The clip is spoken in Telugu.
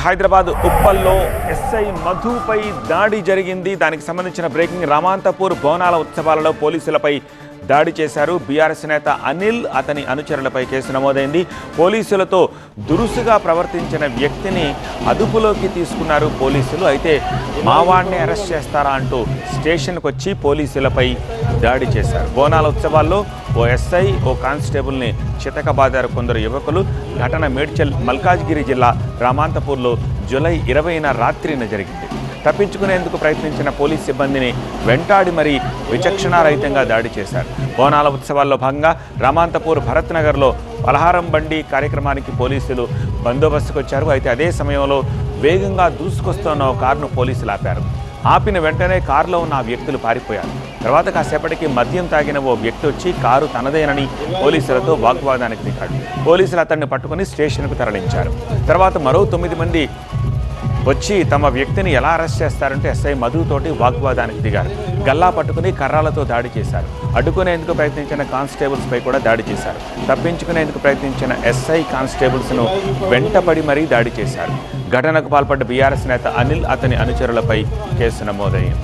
హైదరాబాద్ ఉప్పల్లో ఎస్ఐ మధుపై దాడి జరిగింది. దానికి సంబంధించిన బ్రేకింగ్. రామాంతపూర్ బోనాల ఉత్సవాలలో పోలీసులపై దాడి చేశారు. బీఆర్ఎస్ నేత అనిల్, అతని అనుచరులపై కేసు నమోదైంది. పోలీసులతో దురుసుగా ప్రవర్తించిన వ్యక్తిని అదుపులోకి తీసుకున్నారు పోలీసులు. అయితే మావాడిని అరెస్ట్ చేస్తారా అంటూ స్టేషన్కి వచ్చి పోలీసులపై దాడి చేశారు. బోనాల ఉత్సవాల్లో ఓ ఎస్ఐ, ఓ కానిస్టేబుల్ని చితకబాదారు కొందరు యువకులు. ఘటన మేడ్చల్ మల్కాజ్గిరి జిల్లా రామాంతపూర్లో జూలై 20న రాత్రిన జరిగింది. తప్పించుకునేందుకు ప్రయత్నించిన పోలీస్ సిబ్బందిని వెంటాడి మరీ విచక్షణారహితంగా దాడి చేశారు. బోనాల ఉత్సవాల్లో భాగంగా రామాంతపూర్ భరత్ నగర్లో పలహారం బండి కార్యక్రమానికి పోలీసులు బందోబస్తుకు వచ్చారు. అయితే అదే సమయంలో వేగంగా దూసుకొస్తున్న ఓ కారును పోలీసులు ఆపారు. ఆపిన వెంటనే కారులో ఉన్న ఆ వ్యక్తులు పారిపోయారు. తర్వాత కాసేపటికి మద్యం తాగిన ఓ వ్యక్తి వచ్చి కారు తనదేనని పోలీసులతో వాగ్వాదానికి దిగాడు. పోలీసులు అతన్ని పట్టుకుని స్టేషన్కు తరలించారు. తర్వాత మరో 9 మంది వచ్చి తమ వ్యక్తిని ఎలా అరెస్ట్ చేస్తారంటే ఎస్ఐ మధుతోటి వాగ్వాదానికి దిగారు. గల్లా పట్టుకుని కర్రాలతో దాడి చేశారు. అడ్డుకునేందుకు ప్రయత్నించిన కానిస్టేబుల్స్పై కూడా దాడి చేశారు. తప్పించుకునేందుకు ప్రయత్నించిన ఎస్ఐ కానిస్టేబుల్స్ను వెంటపడి మరీ దాడి చేశారు. ఘటనకు పాల్పడ్డ బీఆర్ఎస్ నేత అనిల్, అతని అనుచరులపై కేసు నమోదైంది.